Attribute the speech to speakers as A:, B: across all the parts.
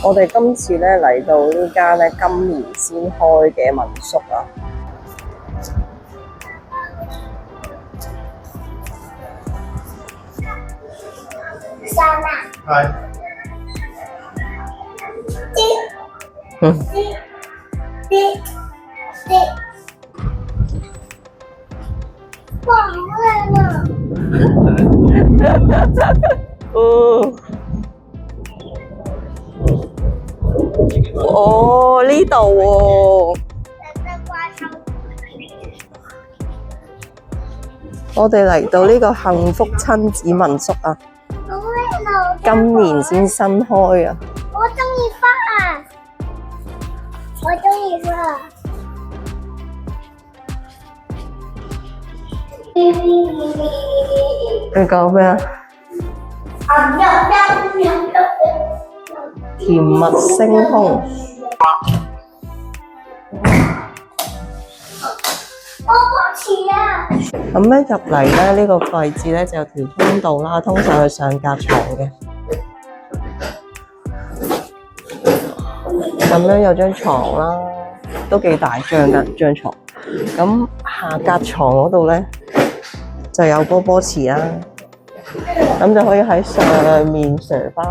A: 我哋今次咧嚟到呢間咧今年先開嘅民宿啊。
B: 係。
C: 哇，好靚啊！
A: 哦，呢度喎，我哋嚟到呢個幸福親子民宿啊，
C: 好靚啊！
A: 今年先新開啊。
C: 我中意花啊！我中意花。
A: 你講咩啊？甜蜜星空。
C: 波波池啊！
A: 咁咧入嚟咧呢個位置咧就有條通道啦，通上去上格床嘅。咁樣有張床啦，都幾大張㗎張床。咁下格床嗰度咧就有波波池啦，咁就可以喺上面瀡翻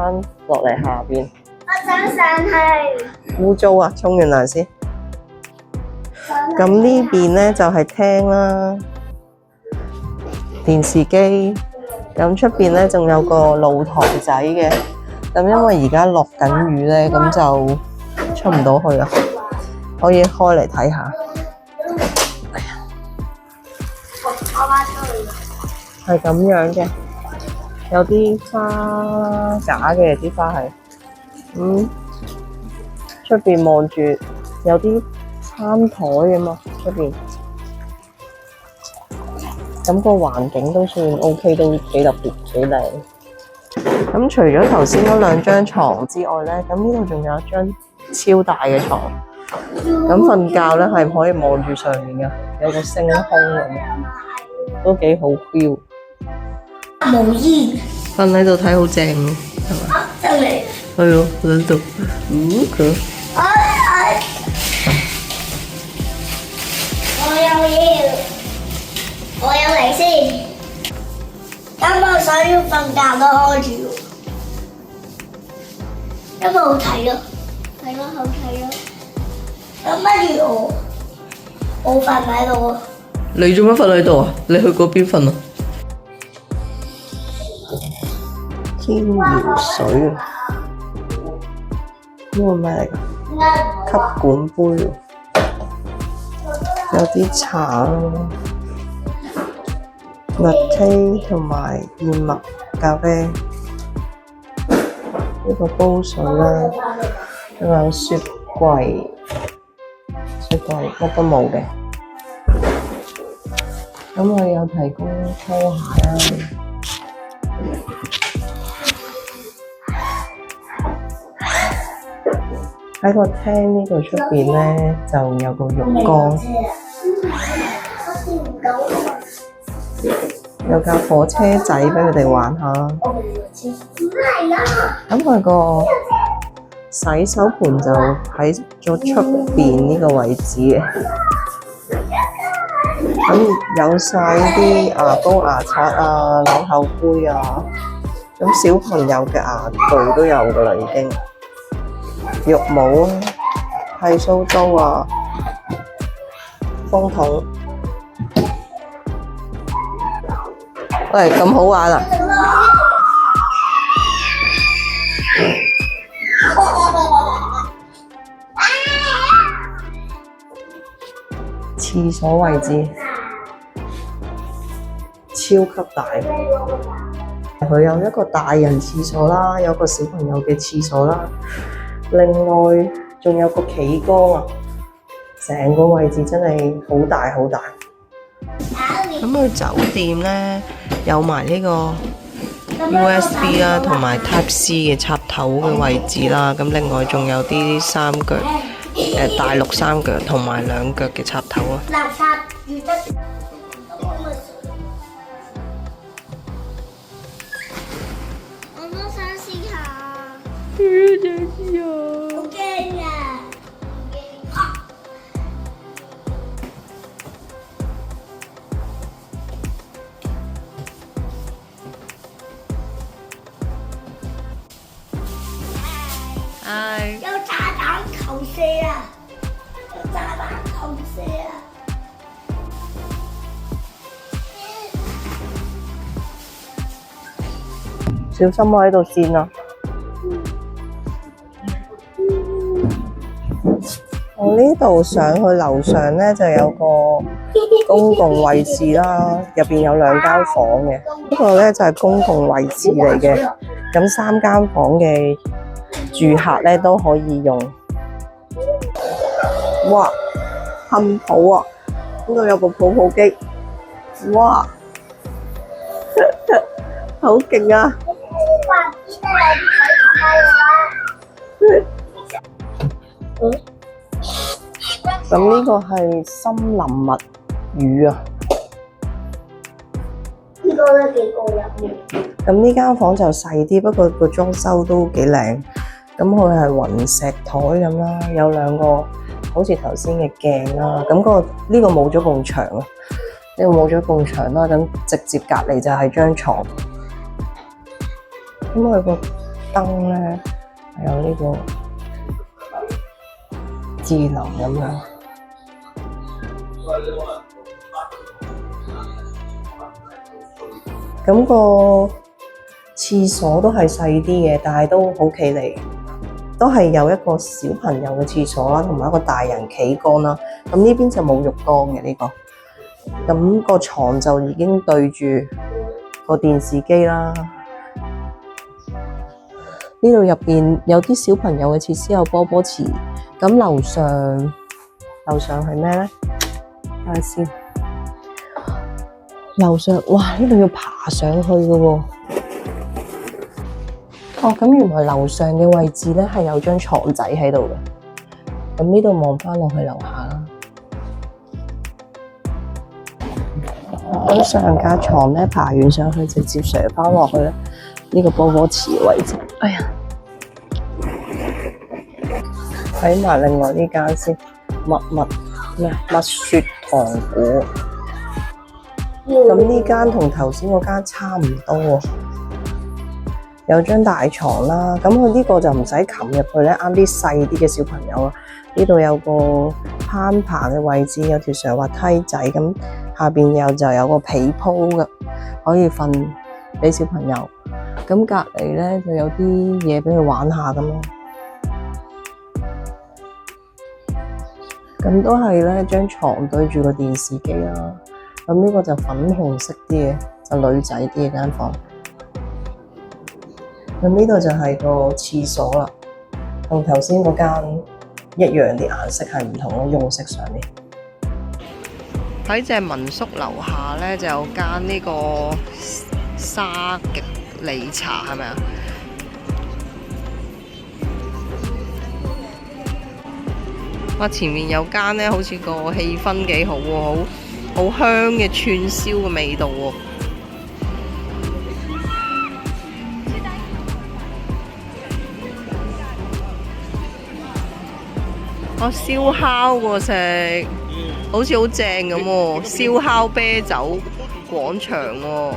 A: 落嚟下邊。
C: 我想上去。
A: 污糟啊！沖完涼先。咁呢邊咧就係廳啦，電視機。咁出邊咧仲有個露台仔嘅。咁因為而家落緊雨咧，咁就出唔到去啊。可以開嚟睇下。係咁樣嘅，有啲花假嘅，啲花係。出邊望住有啲餐台嘅嘛，出邊。咁個環境都算 OK，都幾特別，幾靚。咁除咗頭先嗰兩張床之外咧，咁呢度仲有一張超大嘅床。咁瞓覺咧係可以望住上面嘅，有個星空咁，都幾好 feel。
C: 無煙。
A: 瞓喺度睇好正喎，係嘛？
C: 真係。
A: 係咯，喺度。佢。
C: 我有嚟先。啱啱想要瞓覺都開住，因為好睇咯，係咯，好睇咯。咁不如我瞓喺度啊。
A: 你做乜瞓喺度啊？你去嗰邊瞓啊？天搖水啊！呢個咩嚟㗎？吸管杯喎，有啲茶，latte 同埋燕麥咖啡，呢個煲水啦，仲有雪櫃乜都冇嘅。咁我有提供拖鞋啦。喺個廳呢度出邊咧，就有個浴缸，有架火車仔俾佢哋玩下啦。咁佢個洗手盆就喺咗出邊呢個位置嘅。咁有晒啲牙膏、牙刷啊、漱口杯啊，咁小朋友嘅牙具都有㗎啦，已經。浴帽啊，剃鬚刀啊，風筒。喂，咁好玩啊！廁所位置超級大，佢有一個大人廁所啦，有個小朋友嘅廁所啦。另外仲有個企缸啊，成個位置真係好大好大。咁佢酒店咧有埋呢個 USB 啦，同埋 Type C 嘅插頭嘅位置啦。咁另外仲有啲三腳大陸三腳同埋兩腳嘅插頭啊。
C: 垃圾預得。我都想試下。好驚啊！
A: 唉，
C: 有炸彈投射啊！有炸彈投射啊！
A: 小心我喺度跣啊！我呢度上去樓上咧就有個公共位置啦，入邊有2間房嘅。呢個咧就係公共位置嚟嘅，咁3間房嘅住客咧都可以用。哇，噴泡啊！呢度有部泡泡機，哇，好勁啊！咁呢個係森林物語啊！
C: 呢個都幾過癮。
A: 咁呢間房就細啲，不過個裝修都幾靚。咁佢係雲石台咁啦，有2個好似頭先嘅鏡啦。咁呢個冇咗埲牆啊，呢個冇咗埲牆啦。咁直接隔離就係張床。咁佢個燈咧係有呢個智能咁樣。咁個廁所都係細啲嘅，但係都好企理，都係有一個小朋友嘅廁所啦，同埋一個大人企缸啦。咁呢邊就冇浴缸嘅呢個。咁個床就已經對住個電視機啦。呢度入邊有啲小朋友嘅設施，有波波池。咁樓上係咩咧？睇下先。樓上，哇！呢度要爬上去嘅喎。哦，咁原來樓上嘅位置咧係有張床仔喺度嘅。咁呢度望翻落去樓下啦。咁上架床咧爬完上去，直接上翻落去咧呢個波波池嘅位置。哎呀！睇埋另外呢間先，蜜雪糖果。咁呢間同頭先嗰間差唔多喎，有張大床啦。咁佢呢個就唔使擒入去咧，啱啲細啲嘅小朋友啊。呢度有個攀爬嘅位置，有條上滑梯仔，咁下邊就有個被鋪嘅，可以瞓俾小朋友。咁隔離咧就有啲嘢俾佢玩下咁咯。咁都係咧，張床對住個電視機啦。咁呢個就粉紅色啲嘅，就女仔啲嘅間房。咁呢度就係個廁所啦，同頭先嗰間一樣，啲顏色係唔同咯，用色上面。喺隻民宿樓下咧就有間呢個沙極利茶，係咪啊？哇！前面有間咧，好似個氣氛幾好喎，好香嘅串燒嘅味道喎。燒烤喎食，好似好正咁喎！燒烤啤酒廣場喎。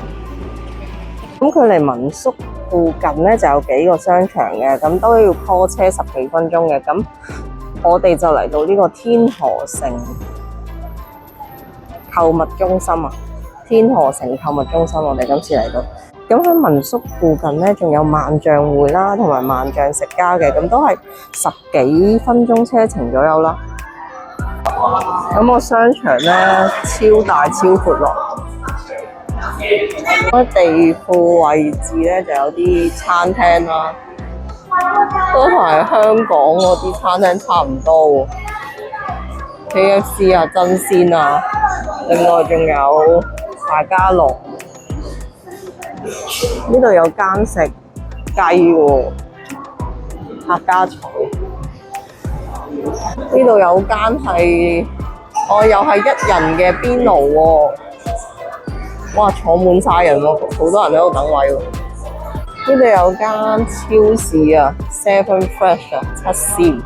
A: 咁佢離民宿附近咧就有幾個商場嘅，咁都要 call 車10幾分鐘嘅。咁我哋就嚟到呢個天河城購物中心啊！天河城購物中心，我哋今次嚟到。咁喺民宿附近咧，仲有萬象匯啦，同埋萬象食家嘅，咁都係10幾分鐘車程左右啦。咁個商場咧超大超闊咯。咁地庫位置咧就有啲餐廳啦，都同香港嗰啲餐廳差唔多喎。KFC 啊，爭鮮啊，另外仲有大家樂。呢度有間食雞喎，客家菜。呢度有間係，又係1人嘅邊爐喎。哇，坐滿晒人喎，好多人喺度等位喎。呢度有間超市啊 Seven Fresh 啊，7C。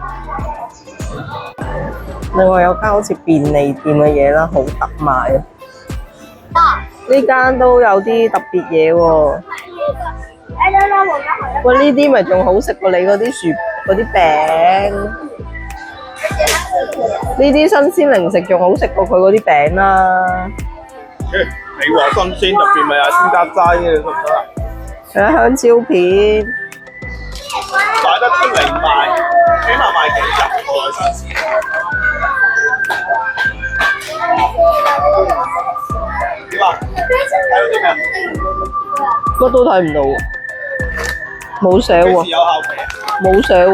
A: 另外有間好似便利店嘅嘢啦，好特賣啊！呢間都有啲特別嘢喎。喂，呢啲咪仲好食過你嗰啲嗰啲餅？呢啲新鮮零食仲好食過佢嗰啲餅啦。
B: 你話新鮮入邊咪有添加劑嘅，得唔得啊？
A: 仲有香蕉片，
B: 擺得出嚟賣，起碼賣幾日喎新鮮。點啊？睇到啲咩？
A: 乜都睇唔到喎，冇寫喎，
B: 幾時有效期啊？
A: 冇寫喎。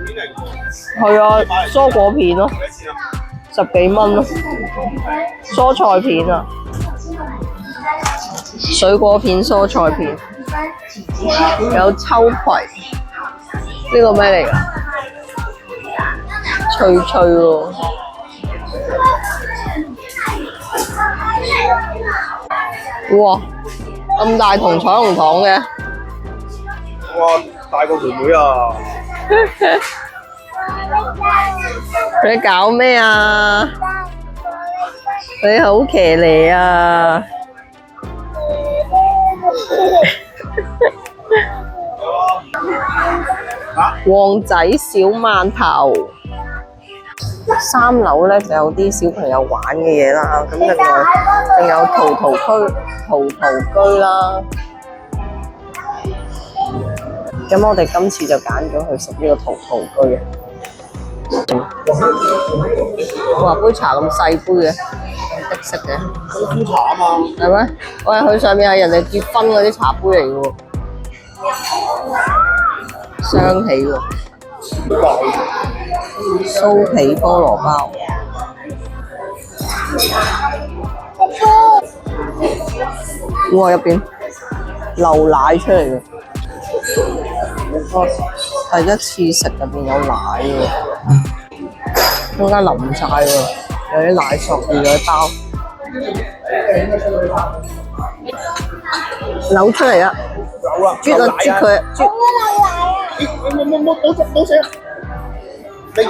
B: 片嚟喎。
A: 係啊，蔬果片咯，
B: 幾錢啊
A: 10幾蚊咯，蔬菜片啊，水果片、蔬菜片，有秋葵，呢個咩嚟㗎？脆脆喎。哇！咁大同彩虹糖嘅，
B: 哇！大過妹妹啊！
A: 你搞咩啊？你好騎呢啊！旺仔小饅頭，3樓咧就有啲小朋友玩嘅嘢啦，咁另外仲有陶居啦。咁我哋今次就揀咗去食呢個陶居啊！哇，杯茶咁細杯嘅，咁的色嘅，
B: 烏茶啊嘛。
A: 係咩？喂，佢上面係人哋結婚嗰啲茶杯嚟嘅喎，雙喜喎，酥皮菠蘿包，哇，入邊流奶出嚟嘅，我第一次食入邊有奶喎。中間淋晒喎，有啲奶索住咗包，扭出嚟啊！
B: 有啊，
A: 啜啊啜佢，啜！
B: 冇死啦！你入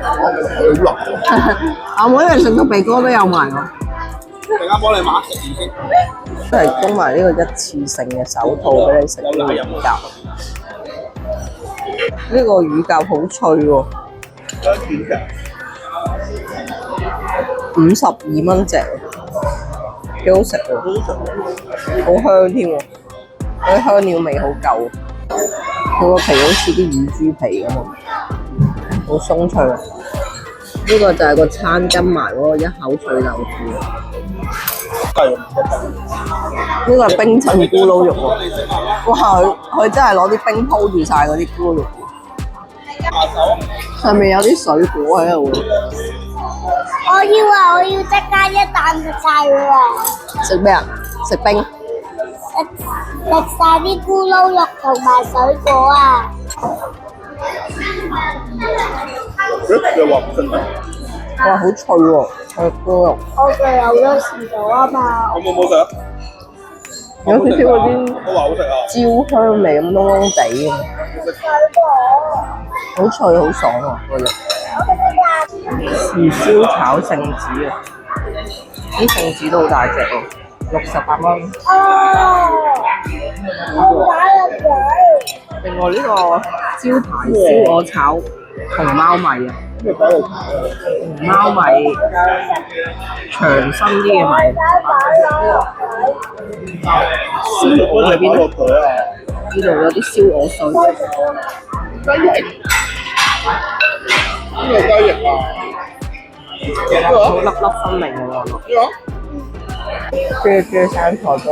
B: 好辣！
A: 阿妹嚟食個鼻哥都有埋喎。
B: 陣間幫你抹食完先。
A: 都係供埋呢個一次性嘅手套俾你食呢個乳鴿。呢個乳鴿好脆喎，52蚊隻，幾好食喎，好香添喎，嗰啲香料味好夠。佢個皮好似啲乳豬皮咁啊，好鬆脆啊！呢個就係個餐跟埋嗰個一口脆豆腐。呢個係冰鎮咕嚕肉喎，哇！佢真係攞啲冰鋪住晒嗰啲咕嚕肉，上面有啲水果喺度。
C: 我要即刻一啖食晒佢啊！
A: 食咩啊？食冰？
C: 食晒啲咕嚕肉同埋水果啊！
B: 你話唔信咩？
A: 哇，好脆喎！佢咕嚕肉
C: 我哋有咗試咗啊嘛。
B: 我冇食啊！
A: 有少少嗰啲
B: 我話好食啊！
A: 焦香味咁燶燶地咁，好脆好爽啊！個肉。豉燒炒聖子啊！啲聖子都好大隻喎，68蚊。
C: 我打入嘴。
A: 另外呢個招牌燒鵝炒紅貓米啊！紅貓米長身啲嘅米，燒鵝喺邊度？呢度有啲燒鵝碎，
B: 雞翼，呢個雞翼啊！
A: 好粒粒分明嘅喎，跟住生菜煲，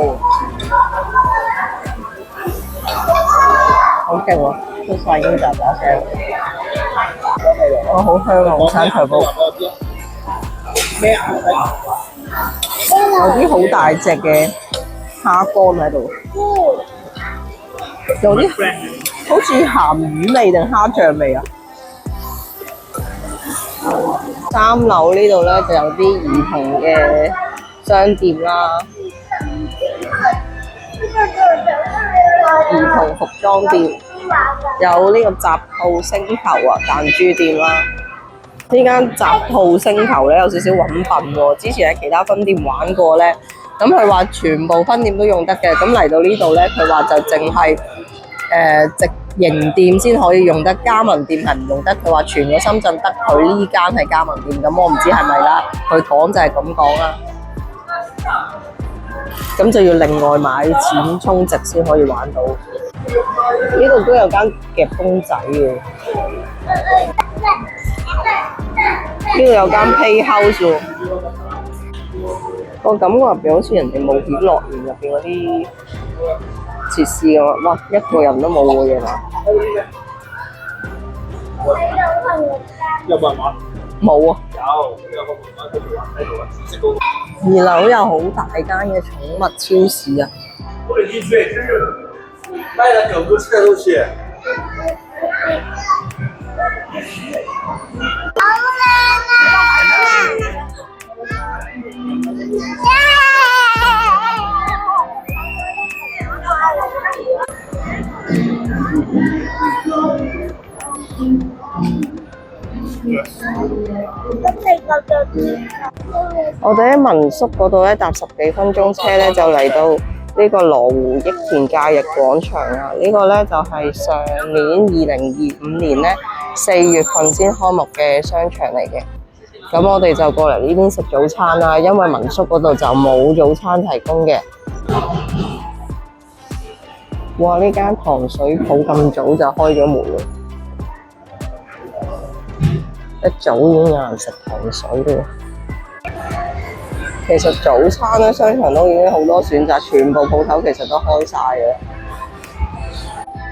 A: 好勁喎！出晒已經喳喳聲，哇好香啊！生菜煲，
B: 咩啊？
A: 有啲好大隻嘅蝦乾喺度，有啲好似鹹魚味定蝦醬味啊！3樓呢度咧就有啲兒童嘅商店啦，兒童服裝店，有呢個雜兔星球啊彈珠店啦。呢間雜兔星球咧有少少揾笨喎，之前喺其他分店玩過咧，咁佢話全部分店都用得嘅，咁嚟到呢度咧，佢話就淨係直營店先可以用得，加盟店係唔用得。佢話全個深圳得佢呢間係加盟店，咁我唔知係咪啦。佢講就係咁講啦。咁就要另外買錢充值先可以玩到。呢度都有間夾公仔嘅，呢度有間 Playhouse 喎。我感覺入邊好似人哋冒險樂園入邊嗰啲設施咁啊！哇，一個人都冇嘅嘢嘛？
B: 有冇人玩？
A: 冇啊！
B: 有個媽媽喺度玩喺度啊！紫色嗰個。
A: 二樓有好大間嘅寵物超市啊！
B: 我哋進去，賣了很多菜都去。我哋喺民宿嗰度咧，搭10幾分鐘車咧，就嚟到呢個羅湖益田假日廣場啊！呢個咧就係上年2025年咧4月份先開幕嘅商場嚟嘅。咁我哋就過嚟呢邊食早餐啦，因為民宿嗰度就冇早餐提供嘅。哇！呢間糖水鋪咁早就開咗門喎，一早已經有人食糖水啦。其實早餐咧，商場都已經好多選擇，全部鋪頭其實都開晒嘅。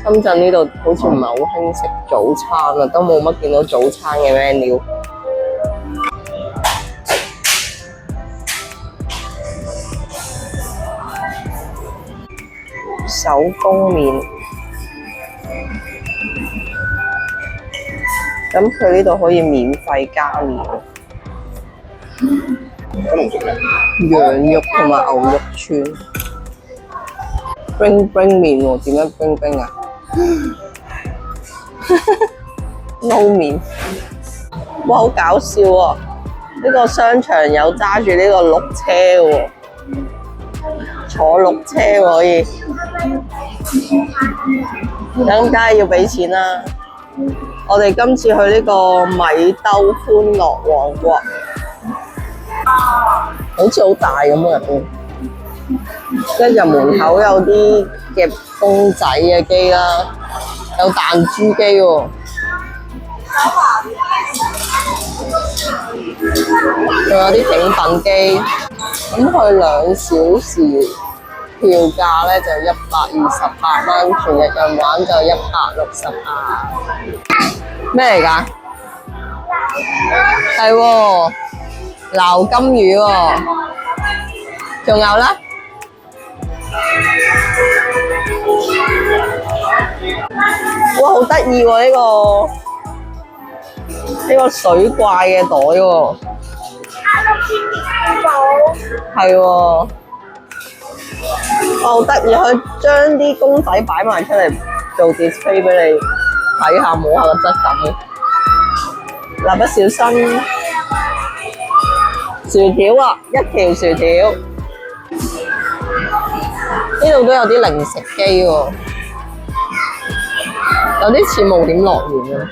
B: 深圳呢度好似唔係好興食早餐啊，都冇乜見到早餐嘅 menu。手工麵，咁佢呢度可以免費加麵。羊肉同埋牛肉串，bling bling 麵喎，點樣 bling bling 啊？撈麵，哇，好搞笑喎！呢個商場有揸住呢個鹿車喎，坐鹿車喎可以，咁梗係要俾錢啦。我哋今次去呢個米兜歡樂王國。好似好大咁啊！入邊，跟住門口有啲夾公仔嘅機啦，有彈珠機喎，仲有啲景品機。咁佢2小時票價咧就128蚊，全日人玩就168。咩嚟㗎？係喎。撈金魚喎，仲有啦，哇，好得意喎！呢個水怪嘅袋喎，係喎，哇，好得意！佢將啲公仔擺埋出嚟做 display 俾你睇下，摸下個質感。蠟筆小新。薯條啊，一條薯條。呢度都有啲零食機喎，有啲似冒險樂園啊！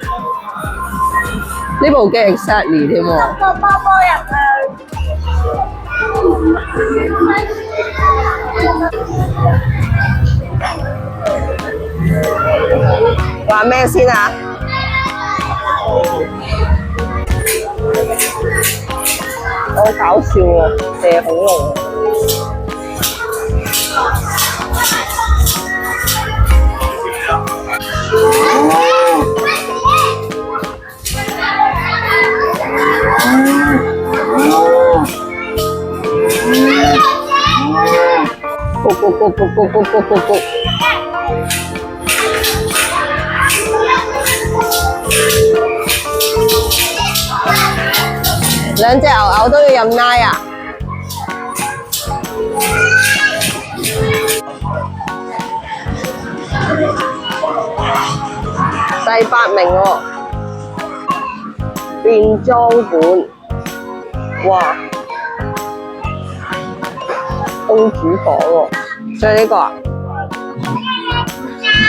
B: 呢部機 exactly 添喎。
C: 個波波入去。
A: 玩咩先啊？好搞笑喎，射恐龍。咕咕咕咕咕咕咕咕咕。兩隻牛牛都要飲奶啊！
B: 第8名喎，變裝館，哇！公主房喎，仲有呢個啊？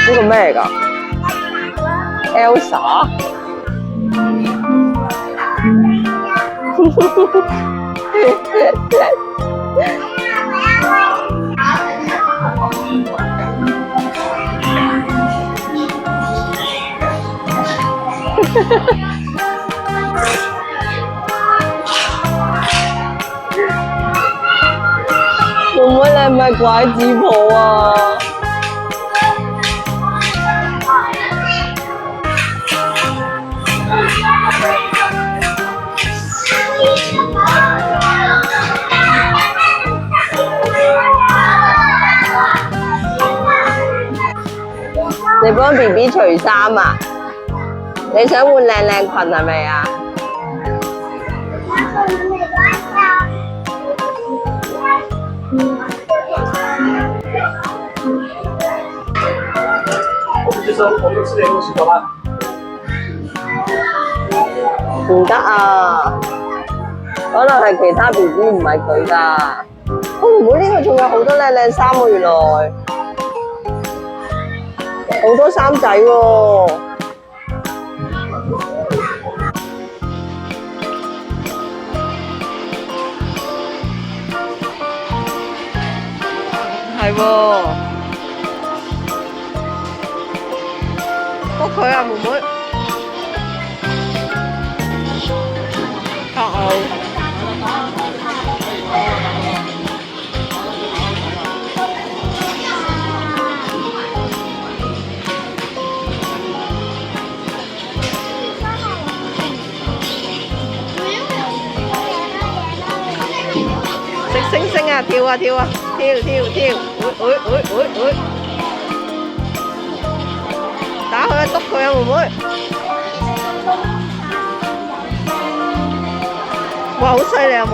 B: 呢個咩嚟㗎？Elsa。妹妹，你係咪拐子婆啊？你幫 BB 除衫啊？你想換靚靚裙係咪啊？唔得啊！可能係其他 BB 唔係佢㗎。哦，妹妹呢個仲有好多靚靚衫喎，原來好多衫仔喎。係喎，卜佢啊，妹妹。食星星啊，跳啊跳啊，跳跳跳，打佢啊，篤佢啊，妹妹。哇，好犀利啊，妹！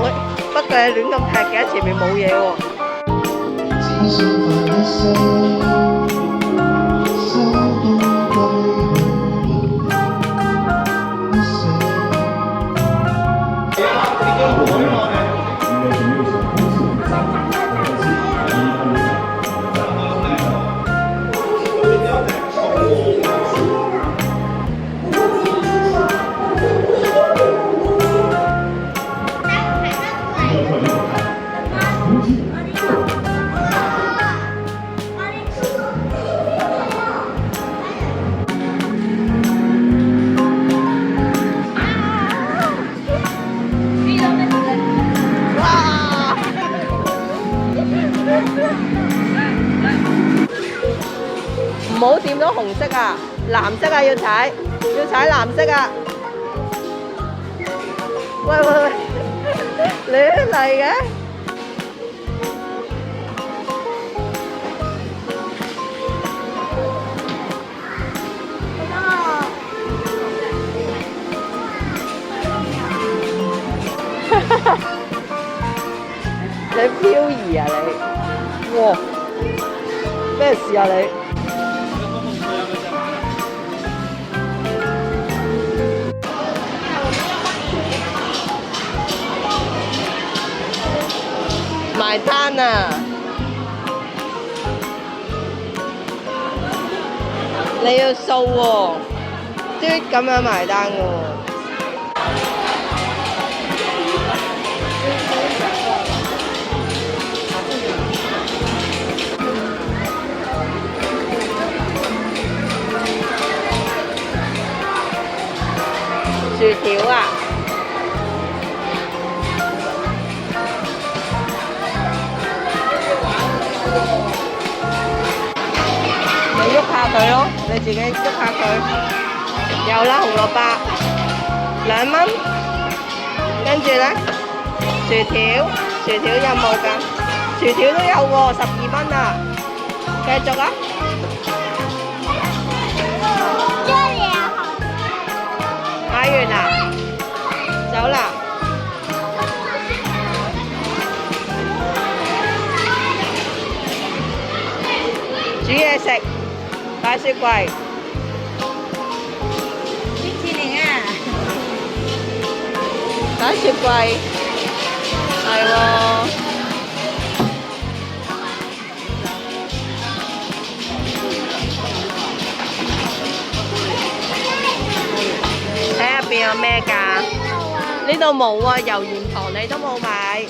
B: 不過你亂咁踢嘅，前面冇嘢喎。唔好掂到紅色啊，藍色啊要踩藍色啊！喂喂喂，亂嚟嘅！你漂移啊你！哇，咩事啊你？埋單啊！你要掃喎，嘟咁樣埋單嘅喎。薯條啊！你喐下佢咯，你自己喐下佢。有啦，紅蘿蔔2蚊，跟住咧薯條有冇㗎？薯條都有喎，12蚊啊！繼續啊！買完啦，走啦！煮嘢食。擺雪櫃。擺雪櫃，係喎。睇下入邊有咩㗎？呢度冇啊，油鹽糖你都冇買，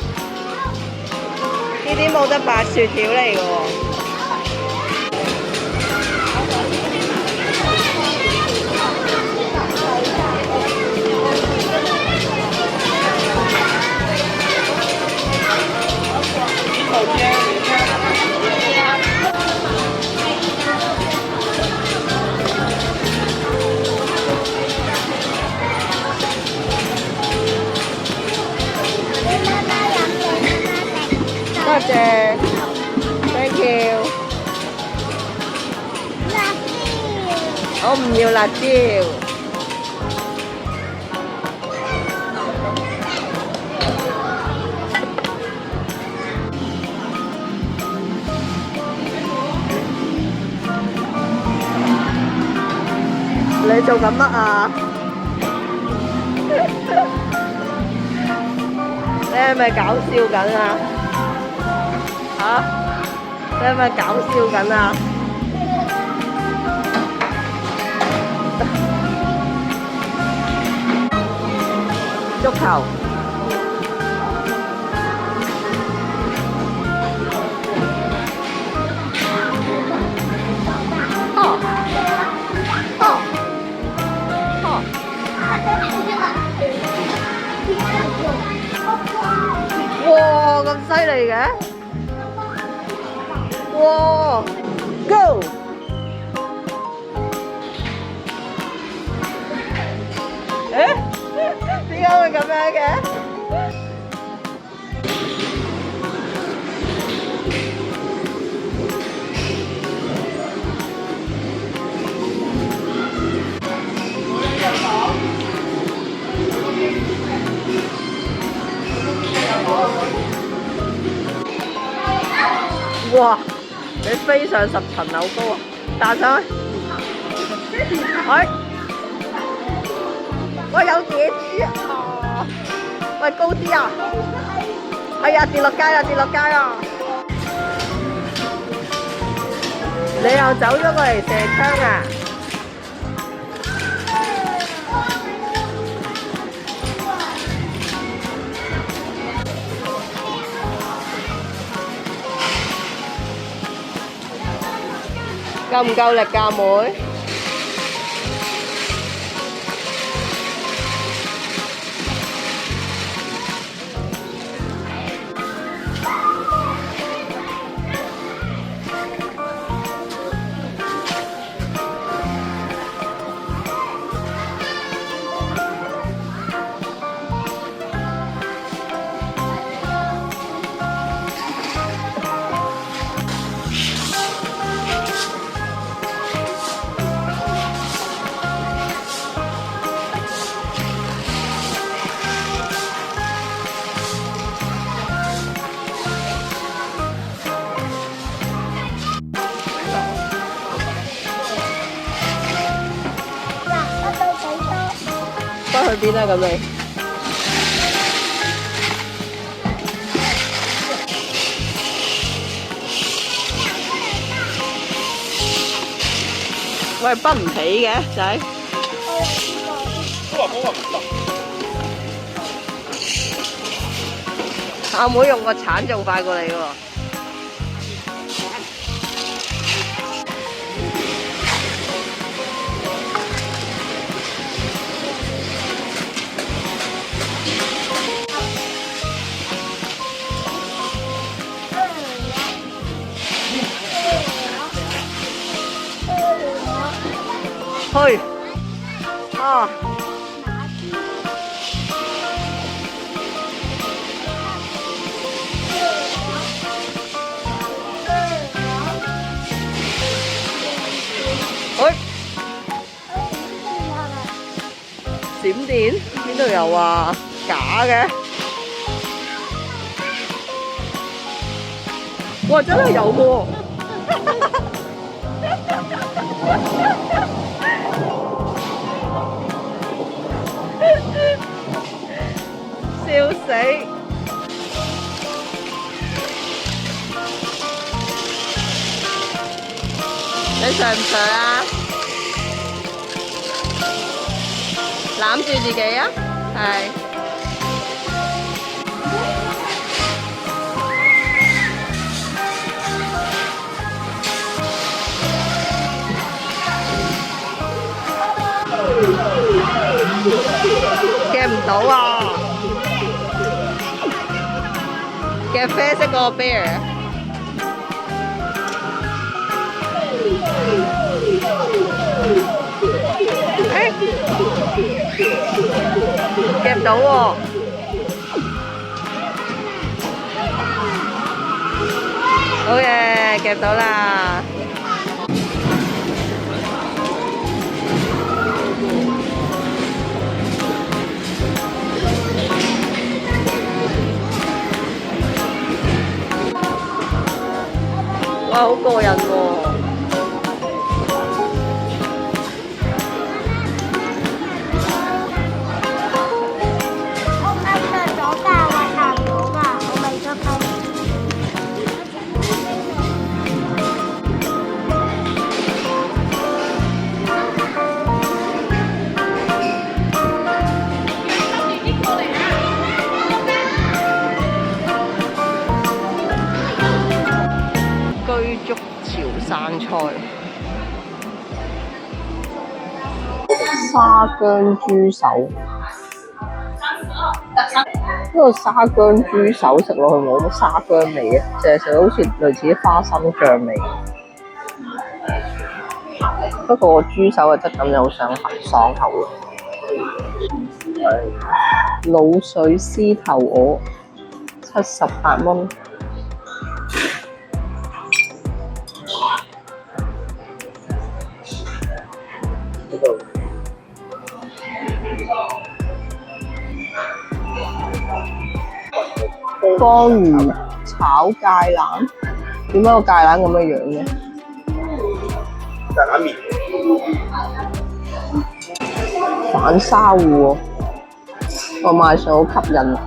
B: 呢啲冇得擺雪條嚟嘅喎。多謝 ，thank you。我唔要辣椒。你做緊乜啊？你係咪搞笑緊啊？嚇！你係咪搞笑緊啊？足球。哇！咁犀利嘅？哇 ！Go！ 誒？點解會咁樣嘅？哇！你飛上10層樓高啊！彈上去，哎！喂，有野豬啊！喂，高啲啊！哎呀，跌落街啦，跌落街啦！你又走咗過嚟射槍啊？夠唔夠力㗎，阿妹？去邊啊？咁你？喂，畢唔起嘅仔。阿妹用個鏟仲快過你喎。去啊！閃電邊度有啊？假嘅！哇，真係有喎！笑死！你上唔上啊？攬住自己啊！係。夾唔到啊！夾啡色個 bear。夾到喎！好嘢，夾到啦！哇，好過癮喎！居竹潮汕菜、沙姜豬手，呢個沙姜豬手食落去冇乜沙姜味嘅，淨係食到好似類似啲花生醬味。不過個豬手嘅質感又好爽口嘅。滷水獅頭鵝78蚊。江魚炒芥蘭，點解個芥蘭咁嘅樣嘅？
D: 芥蘭麵。
B: 反沙芋喎，個賣相好吸引。呢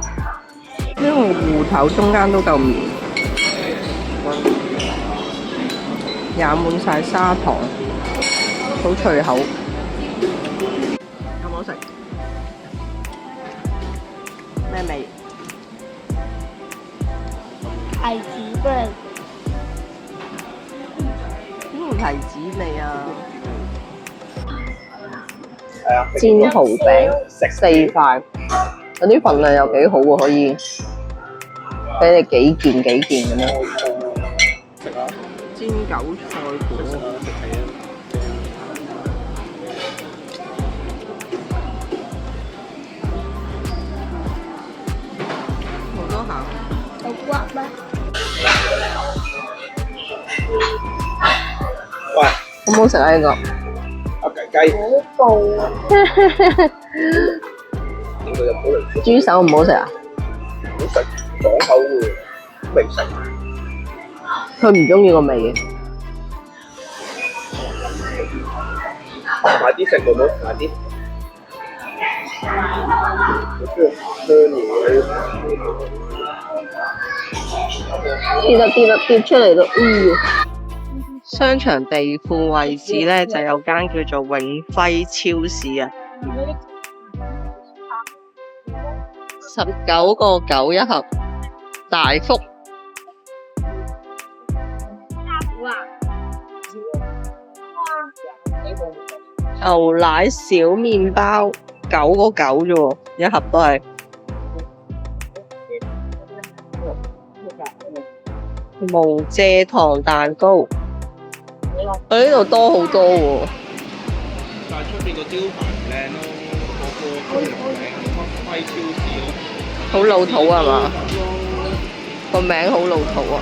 B: 個芋頭中間都夠麵，染滿晒砂糖，好脆口。好唔好食？咩味？
C: 提子嘅，
B: 提子味啊！
D: 係啊，
B: 煎蠔餅4塊，有啲份量又幾好喎，可以俾你幾件咁樣。
D: 食啊！
B: 煎韭菜果，
D: 食係啊！
B: 好多餡。
C: 有骨咩？
D: 喂，
B: 好唔好食啊？呢個
D: 阿雞，
C: 好暴啊！
D: 點佢又好嚟食？
B: 豬手唔好食啊？
D: 好食，爽口喎，未食。
B: 佢唔中意個味嘅。
D: 買啲食過冇？買啲。
B: 跌出嚟都商場地庫位置咧就有間叫做永輝超市啊，19個9一盒，大福。牛奶小麵包9個9啫喎，一盒都係。無蔗糖蛋糕，佢呢度多好多喎。
D: 但係出邊個招牌唔靚咯，個名乜輝超市咯。
B: 好老土係嘛？個名好老土啊！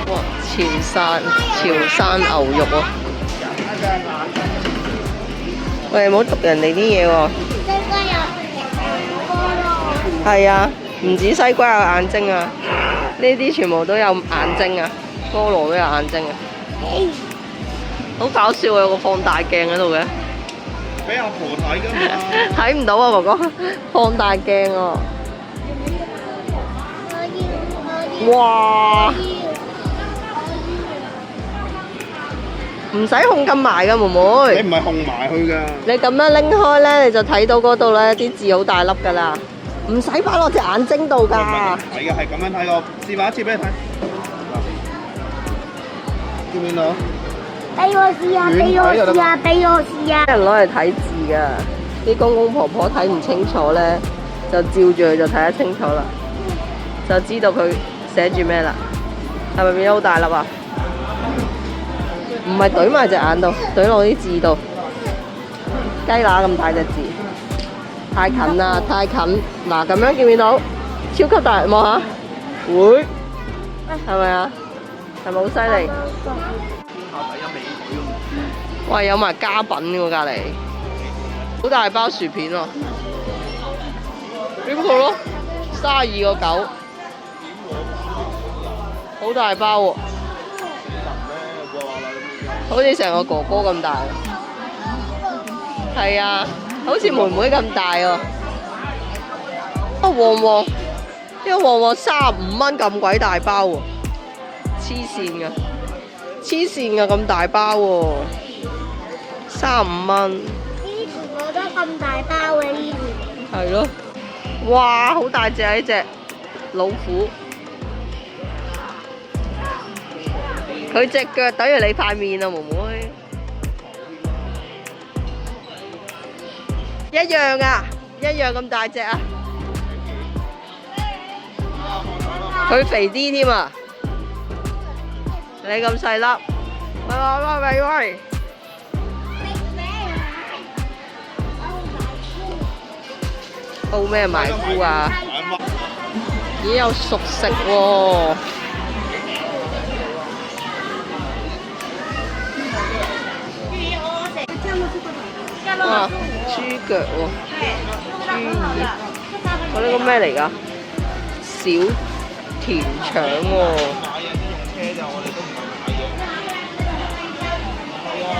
B: 哇！潮汕牛肉喎，喂，唔好讀人哋啲嘢喎。係啊，唔止西瓜有眼睛啊！呢啲全部都有眼睛啊，菠蘿都有眼睛啊，好搞笑啊！有個放大鏡喺度嘅，
D: 俾阿婆睇㗎嘛。
B: 睇唔到啊，哥哥，放大鏡啊！哇！唔使控咁埋噶，妹妹。
D: 你唔係控埋佢㗎。
B: 你咁樣拎開咧，你就睇到嗰度咧啲字好大粒噶啦，唔使擺落隻眼睛度㗎。
D: 睇嘅係咁樣睇個，示範一次俾你睇。見唔見到？
C: 俾我試下，俾我試下，俾我試下。
B: 啲人攞嚟睇字㗎，啲公公婆婆睇唔清楚咧，就照住佢就睇得清楚啦，就知道佢寫住咩啦。係咪變咗好大粒啊？唔係懟埋隻眼度，懟落啲字度。雞乸咁大隻字，太近啦，太近。嗱，咁樣見唔見到？超級大，望下，會係咪啊？係咪好犀利？哇！有埋家品喎，隔離好大包薯片喎，呢個咯，32個9，好大包喎，好似成個哥哥咁大。係啊，好似妹妹咁大喎。啊，旺旺，呢個旺旺35蚊咁鬼大包喎，黐線㗎，黐線㗎咁大包喎，35蚊。
C: 呢啲全部都咁大包嘅呢啲。
B: 係咯，哇，好大隻啊！呢隻老虎，佢隻腳等於你塊面啊，妹妹。一樣啊，一樣咁大隻啊！佢肥啲添啊！你咁細粒，喂！報咩埋菇啊？咦，有熟食喎！哇，豬腳喎，豬耳，我呢個咩嚟㗎？小田腸喎。
D: 買嘢先用車咋，我哋都唔係買嘢。係啊。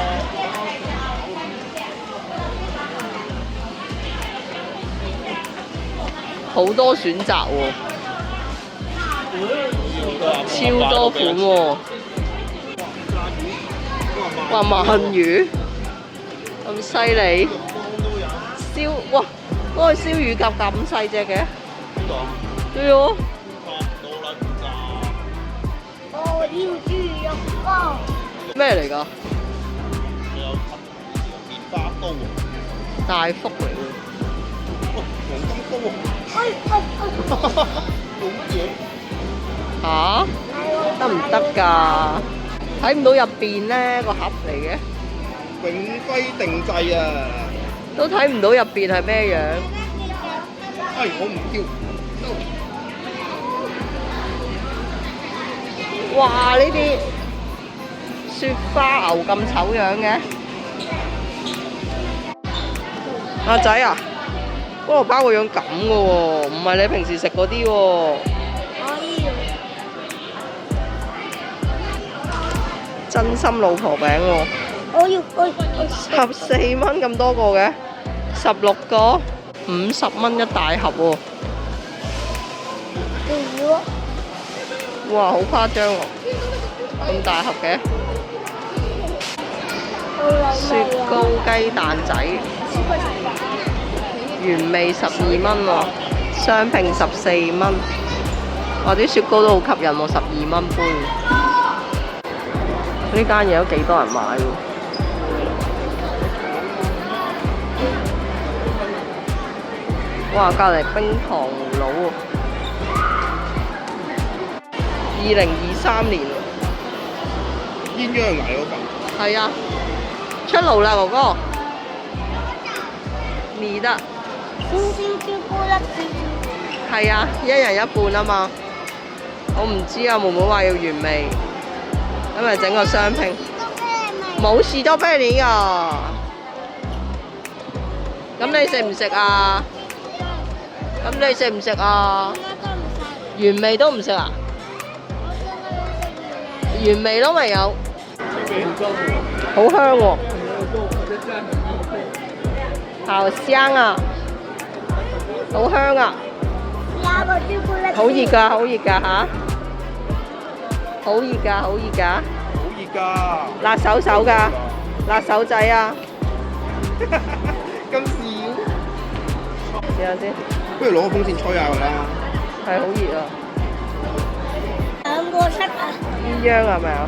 B: 好多選擇喎，超多款喎。哇，鰻魚咁犀利，燒哇，嗰個燒乳鴿咁細隻嘅，對喎。
C: 我要豬肉乾。
B: 咩嚟㗎？
D: 有棉花刀喎，
B: 大福嚟喎。
D: 黃金刀喎。做乜嘢？
B: 嚇？得唔得㗎？睇唔到入邊咧個盒嚟嘅，
D: 永輝定製啊！
B: 都睇唔到入邊係咩樣。
D: 哎，我唔要。
B: 哇！呢啲雪花牛咁醜樣嘅，阿仔啊，菠蘿包個樣咁嘅喎，唔係你平時食嗰啲喎。真心老婆餅喎，
C: 我
B: 14蚊咁多個嘅，16個50蚊一大盒喎。哇，好誇張喎，咁大盒嘅雪糕雞蛋仔，原味12蚊喎，雙拼14蚊。哇！啲雪糕都好吸引喎，12蚊杯。呢間嘢都幾多人買喎。哇！隔離冰糖佬喎，2023年喎。
D: 鴛鴦嚟嗰嚿。
B: 係啊，出爐啦，哥哥。你得。
C: 星星朱古力。
B: 係啊，一人一半啊嘛。我唔知啊，妹妹話要原味，咁咪整個雙拼。冇士多啤梨㗎。咁你食唔食啊？咁你食唔食啊？原味都唔食啊？原味咯，咪有，好香喎，好香啊，好香啊，
C: 加個朱古力。
B: 好熱㗎，好熱㗎嚇，好熱㗎，好熱㗎，
D: 好熱㗎，
B: 辣手手㗎，辣手仔啊，
D: 咁少，
B: 試下先，
D: 不如攞個風扇吹下佢啦。
B: 係好熱啊，
C: 兩個色啊，
B: 鴛鴦係咪啊？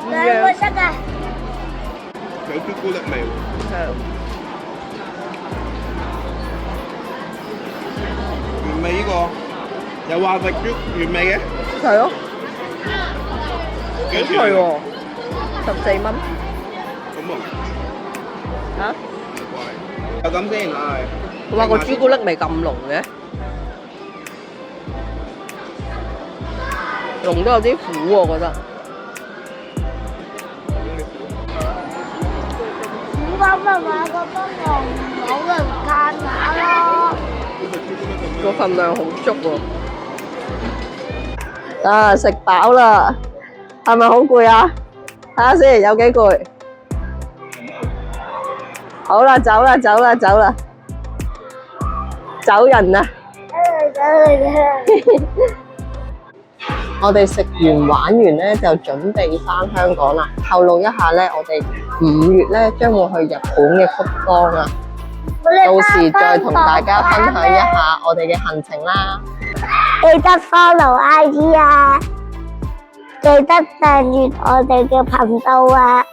B: 鴛
C: 兩個
B: 鴦
C: 色啊，
D: 有朱古力味喎，
B: 係。
D: 原味呢個，又話食原味嘅，
B: 係咯，
D: 幾
B: 好脆喎，14蚊
D: 咁啊，
B: 嚇。
D: 就咁先係。
B: 哇！個朱古力味咁濃嘅，濃都有啲苦喎，我覺得。
C: 唔啱啊嘛，個幫我冇人間下咯。
B: 個份量好足喎。啊！食飽啦，係咪好攰啊？睇下先，有幾攰？好啦，走啦，走啦，走啦，走人啦！我哋食完玩完咧，就準備翻香港啦。透露一下咧，我哋5月咧將會去日本嘅福岡啊，到時再同大家分享一下我哋嘅行程啦。
C: 記得 follow IG 啊，記得訂閱我哋嘅頻道啊！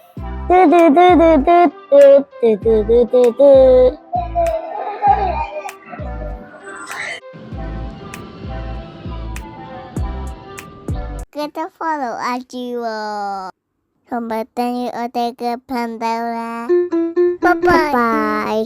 C: 嘟嘟嘟嘟嘟嘟嘟嘟嘟嘟。記得 follow IG 喎，同埋訂閱我哋嘅頻道啦，拜拜。